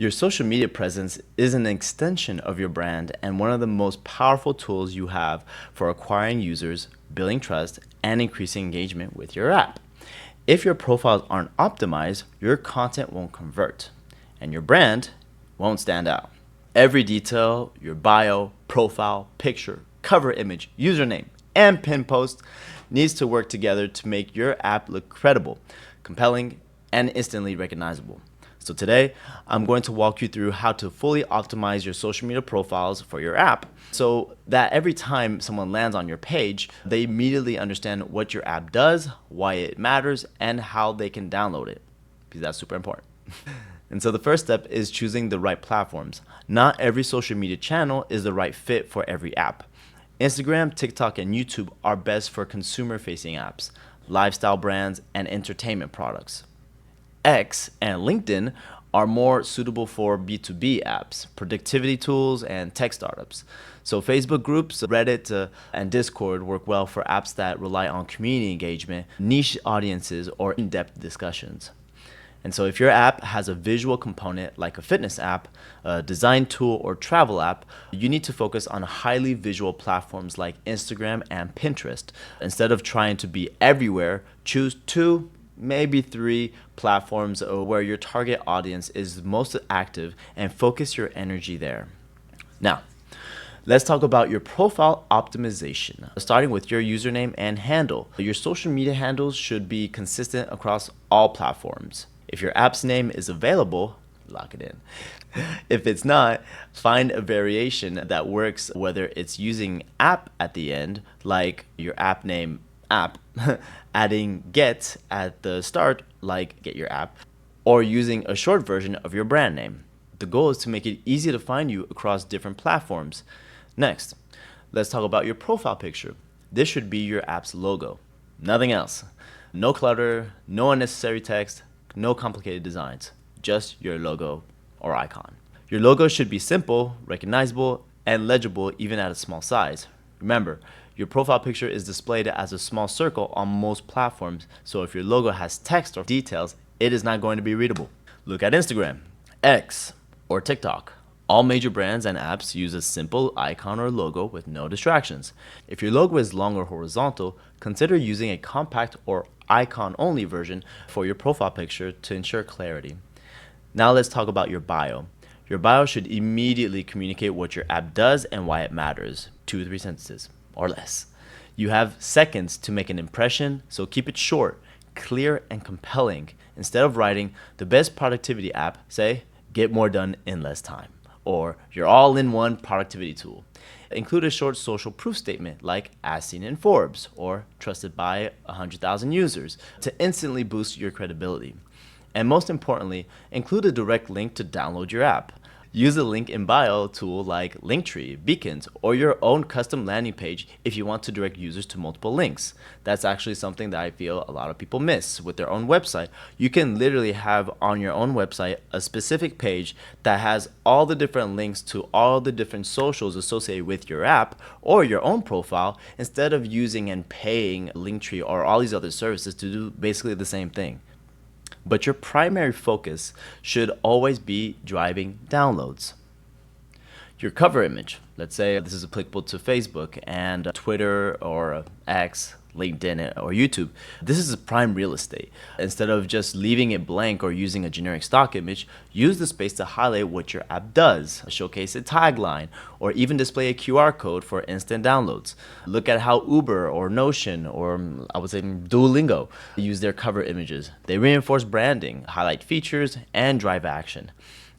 Your social media presence is an extension of your brand and one of the most powerful tools you have for acquiring users, building trust, and increasing engagement with your app. If your profiles aren't optimized, your content won't convert, and your brand won't stand out. Every detail, your bio, profile, picture, cover image, username, and pin post needs to work together to make your app look credible, compelling, and instantly recognizable. So today, I'm going to walk you through how to fully optimize your social media profiles for your app so that every time someone lands on your page, they immediately understand what your app does, why it matters, and how they can download it, because that's super important. And so the first step is choosing the right platforms. Not every social media channel is the right fit for every app. Instagram, TikTok, and YouTube are best for consumer-facing apps, lifestyle brands, and entertainment products. X and LinkedIn are more suitable for B2B apps, productivity tools, and tech startups. So Facebook groups, Reddit, and Discord work well for apps that rely on community engagement, niche audiences, or in-depth discussions. And so if your app has a visual component like a fitness app, a design tool, or travel app, you need to focus on highly visual platforms like Instagram and Pinterest. Instead of trying to be everywhere, choose 2, maybe 3 platforms where your target audience is most active and focus your energy there. Now, let's talk about your profile optimization, starting with your username and handle. Your social media handles should be consistent across all platforms. If your app's name is available, lock it in. If it's not, find a variation that works, whether it's using app at the end, like your app name app, adding get at the start, like get your app, or using a short version of your brand name. The goal is to make it easy to find you across different platforms. Next, let's talk about your profile picture. This should be your app's logo, nothing else. No clutter, no unnecessary text, no complicated designs, just your logo or icon. Your logo should be simple, recognizable, and legible even at a small size. Remember, your profile picture is displayed as a small circle on most platforms, so if your logo has text or details, it is not going to be readable. Look at Instagram, X, or TikTok. All major brands and apps use a simple icon or logo with no distractions. If your logo is long or horizontal, consider using a compact or icon-only version for your profile picture to ensure clarity. Now let's talk about your bio. Your bio should immediately communicate what your app does and why it matters. 2 or 3 sentences or less. You have seconds to make an impression, so keep it short, clear, and compelling. Instead of writing the best productivity app, say, get more done in less time, or your all-in-one productivity tool. Include a short social proof statement like as seen in Forbes or trusted by 100,000 users to instantly boost your credibility. And most importantly, include a direct link to download your app. Use a link in bio tool like Linktree, Beacons, or your own custom landing page if you want to direct users to multiple links. That's actually something that I feel a lot of people miss with their own website. You can literally have on your own website a specific page that has all the different links to all the different socials associated with your app or your own profile instead of using and paying Linktree or all these other services to do basically the same thing. But your primary focus should always be driving downloads. Your cover image, let's say this is applicable to Facebook and Twitter or X, LinkedIn, or YouTube. This is prime real estate. Instead of just leaving it blank or using a generic stock image, use the space to highlight what your app does, showcase a tagline, or even display a QR code for instant downloads. Look at how Uber or Notion or I would say Duolingo use their cover images. They reinforce branding, highlight features, and drive action.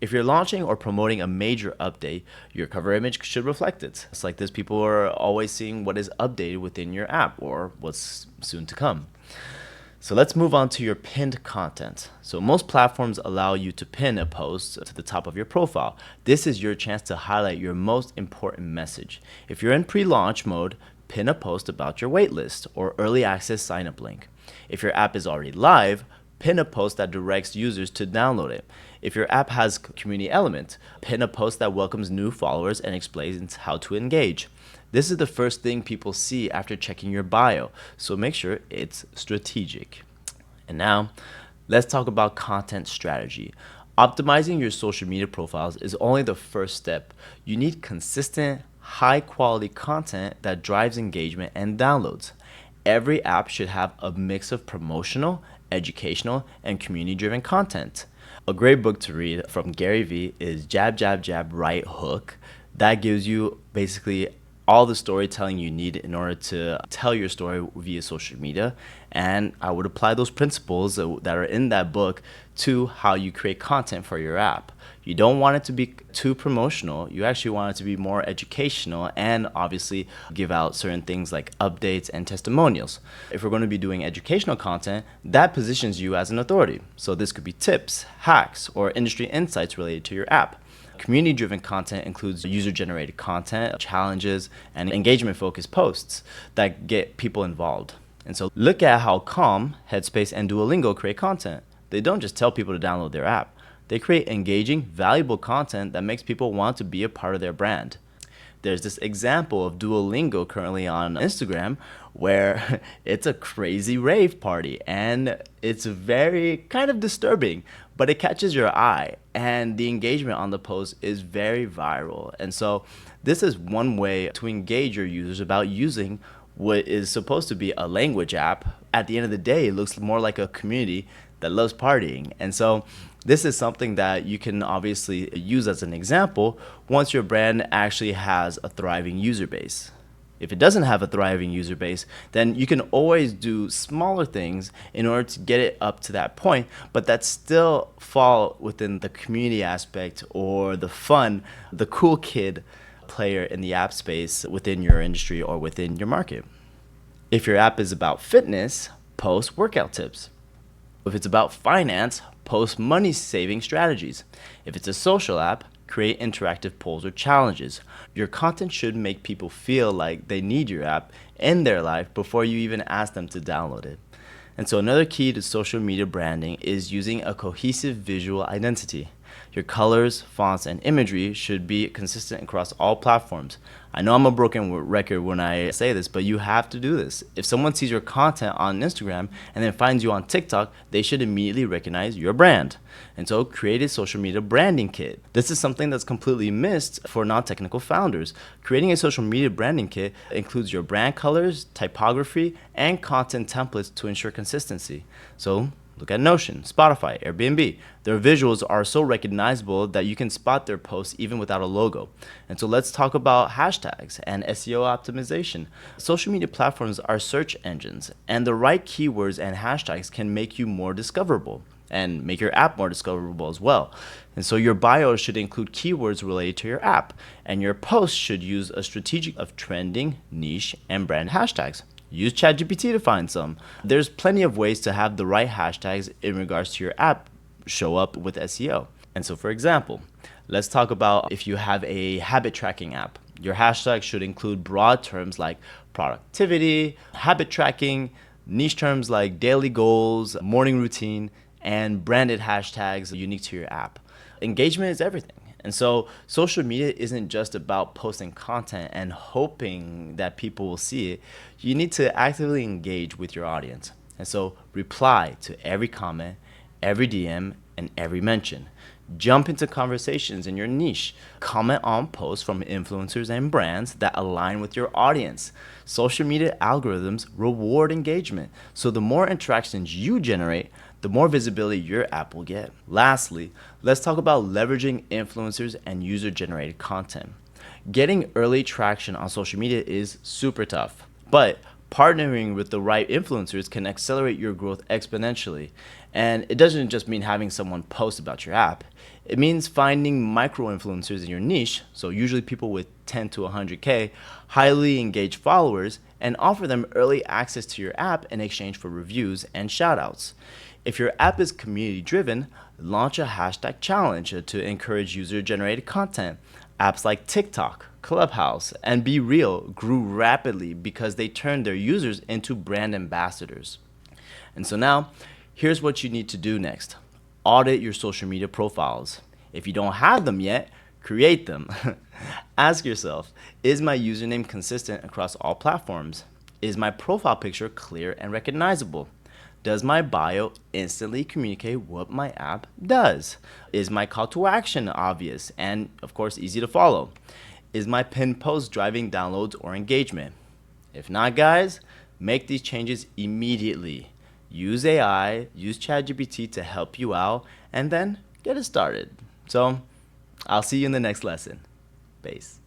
If you're launching or promoting a major update, your cover image should reflect it. It's like this, people are always seeing what is updated within your app or what's soon to come. So let's move on to your pinned content. So most platforms allow you to pin a post to the top of your profile. This is your chance to highlight your most important message. If you're in pre-launch mode, pin a post about your waitlist or early access sign-up link. If your app is already live, pin a post that directs users to download it. If your app has community element, pin a post that welcomes new followers and explains how to engage. This is the first thing people see after checking your bio, so make sure it's strategic. And now, let's talk about content strategy. Optimizing your social media profiles is only the first step. You need consistent, high quality content that drives engagement and downloads. Every app should have a mix of promotional, educational, and community driven content. A great book to read from Gary Vee is Jab, Jab, Jab, Right Hook. That gives you basically all the storytelling you need in order to tell your story via social media. And I would apply those principles that are in that book to how you create content for your app. You don't want it to be too promotional. You actually want it to be more educational and obviously give out certain things like updates and testimonials. If we're going to be doing educational content, that positions you as an authority. So this could be tips, hacks, or industry insights related to your app. Community-driven content includes user-generated content, challenges, and engagement-focused posts that get people involved. And so look at how Calm, Headspace, and Duolingo create content. They don't just tell people to download their app. They create engaging, valuable content that makes people want to be a part of their brand. There's this example of Duolingo currently on Instagram where it's a crazy rave party and it's very kind of disturbing, but it catches your eye and the engagement on the post is very viral. And so this is one way to engage your users about using what is supposed to be a language app. At the end of the day, it looks more like a community that loves partying. And so this is something that you can obviously use as an example once your brand actually has a thriving user base. If it doesn't have a thriving user base, then you can always do smaller things in order to get it up to that point, but that still fall within the community aspect or the fun, the cool kid player in the app space within your industry or within your market. If your app is about fitness, post workout tips. If it's about finance, post money saving strategies. If it's a social app, create interactive polls or challenges. Your content should make people feel like they need your app in their life before you even ask them to download it. And so another key to social media branding is using a cohesive visual identity. Your colors, fonts, and imagery should be consistent across all platforms. I know I'm a broken record when I say this, but you have to do this. If someone sees your content on Instagram and then finds you on TikTok, they should immediately recognize your brand. And so create a social media branding kit. This is something that's completely missed for non-technical founders. Creating a social media branding kit includes your brand colors, typography, and content templates to ensure consistency. So look at Notion, Spotify, Airbnb. Their visuals are so recognizable that you can spot their posts even without a logo. And so let's talk about hashtags and SEO optimization. Social media platforms are search engines, and the right keywords and hashtags can make you more discoverable and make your app more discoverable as well. And so your bio should include keywords related to your app, and your posts should use a strategic of trending, niche, and brand hashtags. Use ChatGPT to find some. There's plenty of ways to have the right hashtags in regards to your app show up with SEO. And so for example, let's talk about if you have a habit tracking app. Your hashtag should include broad terms like productivity, habit tracking, niche terms like daily goals, morning routine, and branded hashtags unique to your app. Engagement is everything. And so social media isn't just about posting content and hoping that people will see it. You need to actively engage with your audience. And so reply to every comment, every DM, and every mention. Jump into conversations in your niche. Comment on posts from influencers and brands that align with your audience. Social media algorithms reward engagement. So the more interactions you generate, the more visibility your app will get. Lastly, let's talk about leveraging influencers and user-generated content. Getting early traction on social media is super tough, but partnering with the right influencers can accelerate your growth exponentially. And it doesn't just mean having someone post about your app. It means finding micro-influencers in your niche, so usually people with 10 to 100K, highly engaged followers, and offer them early access to your app in exchange for reviews and shoutouts. If your app is community driven, launch a hashtag challenge to encourage user-generated content. Apps like TikTok, Clubhouse, and Be Real grew rapidly because they turned their users into brand ambassadors. And so now, here's what you need to do next. Audit your social media profiles. If you don't have them yet, create them. Ask yourself, is my username consistent across all platforms? Is my profile picture clear and recognizable? Does my bio instantly communicate what my app does? Is my call to action obvious and, of course, easy to follow? Is my pinned post driving downloads or engagement? If not, guys, make these changes immediately. Use AI, use ChatGPT to help you out, and then get it started. So, I'll see you in the next lesson. Peace.